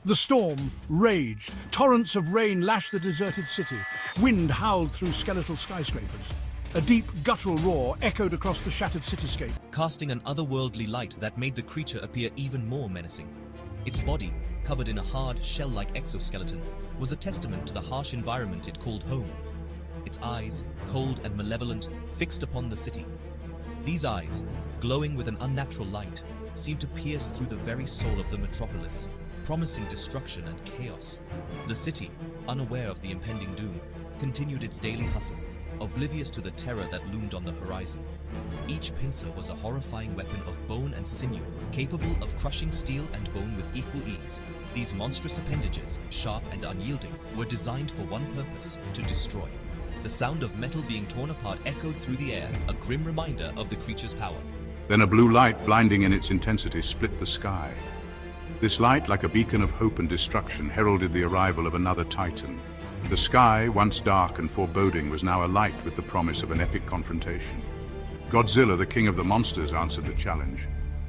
The storm raged. Torrents of rain lashed the deserted city. Wind howled through skeletal skyscrapers. A deep, guttural roar echoed across the shattered cityscape. Casting an otherworldly light that made the creature appear even more menacing. Its body, covered in a hard, shell-like exoskeleton, was a testament to the harsh environment it called home. Its eyes, cold and malevolent, fixed upon the city. These eyes, glowing with an unnatural light, seemed to pierce through the very soul of the metropolis, promising destruction and chaos. The city, unaware of the impending doom, continued its daily hustle, oblivious to the terror that loomed on the horizon. Each pincer was a horrifying weapon of bone and sinew, capable of crushing steel and bone with equal ease. These monstrous appendages, sharp and unyielding, were designed for one purpose: to destroy. The sound of metal being torn apart echoed through the air, a grim reminder of the creature's power. Then a blue light, blinding in its intensity, split the sky. This light, like a beacon of hope and destruction, heralded the arrival of another titan. The sky, once dark and foreboding, was now alight with the promise of an epic confrontation. Godzilla, the king of the monsters, answered the challenge.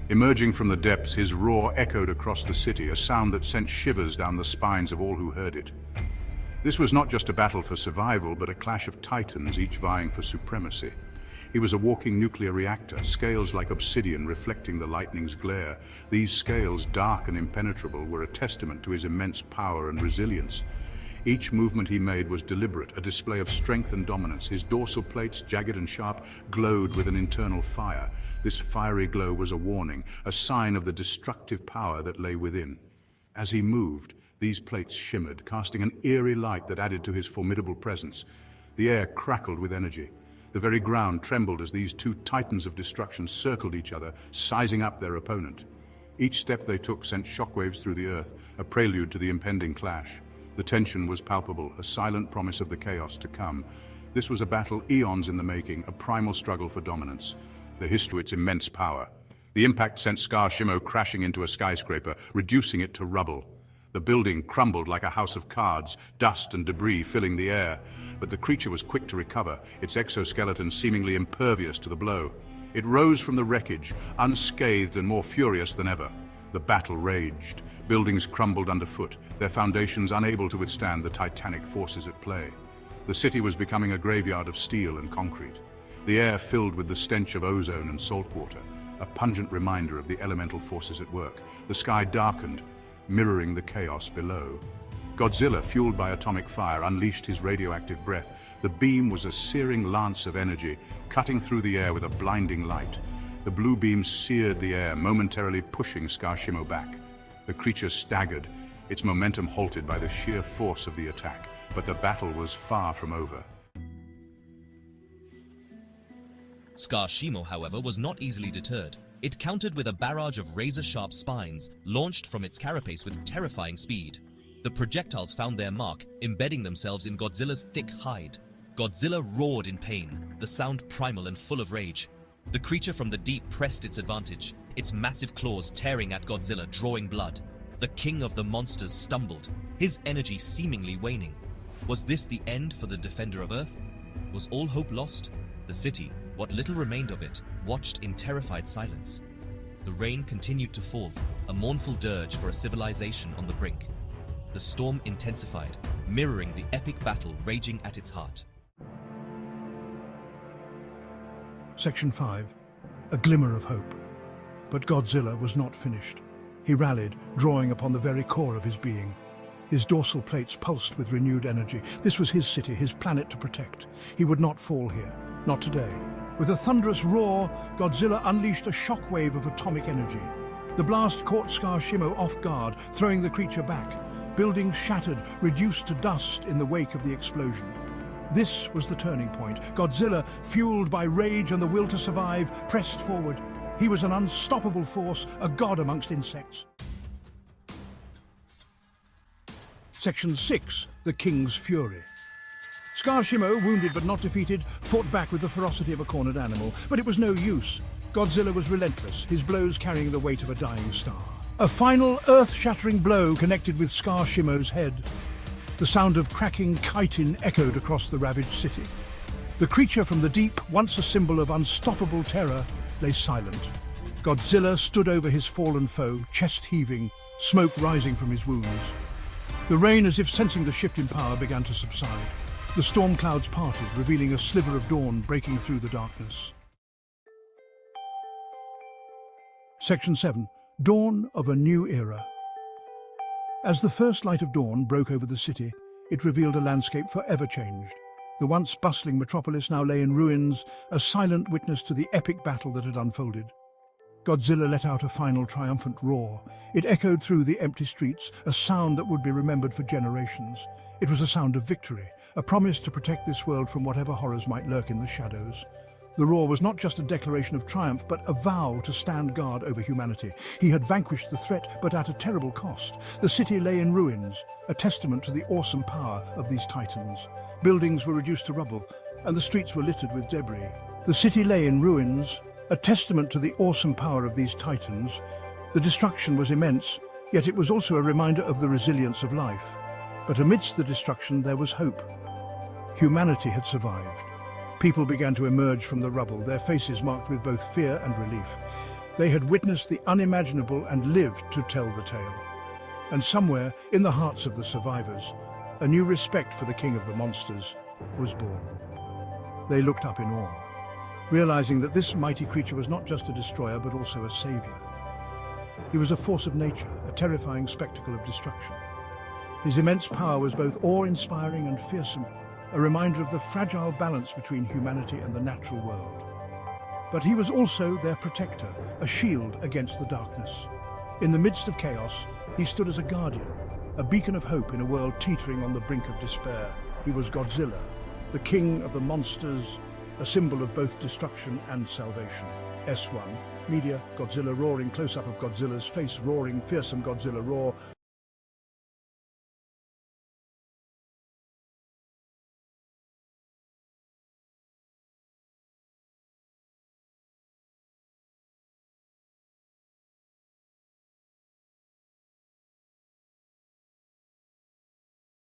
Emerging from the depths, his roar echoed across the city, a sound that sent shivers down the spines of all who heard it. This was not just a battle for survival, but a clash of titans, each vying for supremacy. He was a walking nuclear reactor, scales like obsidian reflecting the lightning's glare. These scales, dark and impenetrable, were a testament to his immense power and resilience. Each movement he made was deliberate, a display of strength and dominance. His dorsal plates, jagged and sharp, glowed with an internal fire. This fiery glow was a warning, a sign of the destructive power that lay within. As he moved, these plates shimmered, casting an eerie light that added to his formidable presence. The air crackled with energy. The very ground trembled as these two titans of destruction circled each other, sizing up their opponent. Each step they took sent shockwaves through the earth, a prelude to the impending clash. The tension was palpable, a silent promise of the chaos to come. This was a battle eons in the making, a primal struggle for dominance. The history of its immense power. The impact sent Scar Shimo crashing into a skyscraper, reducing it to rubble. The building crumbled like a house of cards, dust and debris filling the air. But the creature was quick to recover, its exoskeleton seemingly impervious to the blow. It rose from the wreckage, unscathed and more furious than ever. The battle raged. Buildings crumbled underfoot, their foundations unable to withstand the titanic forces at play. The city was becoming a graveyard of steel and concrete. The air filled with the stench of ozone and salt water, a pungent reminder of the elemental forces at work. The sky darkened, mirroring the chaos below. Godzilla, fueled by atomic fire, unleashed his radioactive breath. The beam was a searing lance of energy, cutting through the air with a blinding light. The blue beam seared the air, momentarily pushing Scar Shimo back. The creature staggered, its momentum halted by the sheer force of the attack. But the battle was far from over. Scar Shimo, however, was not easily deterred. It countered with a barrage of razor-sharp spines, launched from its carapace with terrifying speed. The projectiles found their mark, embedding themselves in Godzilla's thick hide. Godzilla roared in pain, the sound primal and full of rage. The creature from the deep pressed its advantage, its massive claws tearing at Godzilla, drawing blood. The king of the monsters stumbled, his energy seemingly waning. Was this the end for the defender of Earth? Was all hope lost? The city, what little remained of it, watched in terrified silence. The rain continued to fall, a mournful dirge for a civilization on the brink. The storm intensified, mirroring the epic battle raging at its heart. Section 5. A glimmer of hope. But Godzilla was not finished. He rallied, drawing upon the very core of his being. His dorsal plates pulsed with renewed energy. This was his city, his planet to protect. He would not fall here, not today. With a thunderous roar, Godzilla unleashed a shockwave of atomic energy. The blast caught Scar Shimo off guard, throwing the creature back. Buildings shattered, reduced to dust in the wake of the explosion. This was the turning point. Godzilla, fueled by rage and the will to survive, pressed forward. He was an unstoppable force, a god amongst insects. Section 6. The King's Fury. Scar Shimo, wounded but not defeated, fought back with the ferocity of a cornered animal, but it was no use. Godzilla was relentless, his blows carrying the weight of a dying star. A final earth-shattering blow connected with Scar Shimo's head. The sound of cracking chitin echoed across the ravaged city. The creature from the deep, once a symbol of unstoppable terror, lay silent. Godzilla stood over his fallen foe, chest heaving, smoke rising from his wounds. The rain, as if sensing the shift in power, began to subside. The storm clouds parted, revealing a sliver of dawn breaking through the darkness. Section 7. Dawn of a New Era. As the first light of dawn broke over the city, it revealed a landscape forever changed. The once bustling metropolis now lay in ruins, a silent witness to the epic battle that had unfolded. Godzilla let out a final triumphant roar. It echoed through the empty streets, a sound that would be remembered for generations. It was a sound of victory, a promise to protect this world from whatever horrors might lurk in the shadows. The roar was not just a declaration of triumph, but a vow to stand guard over humanity. He had vanquished the threat, but at a terrible cost. The city lay in ruins, a testament to the awesome power of these titans. Buildings were reduced to rubble, and the streets were littered with debris. The city lay in ruins, a testament to the awesome power of these titans. The destruction was immense, yet it was also a reminder of the resilience of life. But amidst the destruction, there was hope. Humanity had survived. People began to emerge from the rubble, their faces marked with both fear and relief. They had witnessed the unimaginable and lived to tell the tale. And somewhere, in the hearts of the survivors, a new respect for the king of the monsters was born. They looked up in awe, realizing that this mighty creature was not just a destroyer, but also a savior. He was a force of nature, a terrifying spectacle of destruction. His immense power was both awe-inspiring and fearsome, a reminder of the fragile balance between humanity and the natural world. But he was also their protector, a shield against the darkness. In the midst of chaos, he stood as a guardian, a beacon of hope in a world teetering on the brink of despair. He was Godzilla, the king of the monsters, a symbol of both destruction and salvation. S1. Media, Godzilla roaring, close-up of Godzilla's face roaring, fearsome Godzilla roar.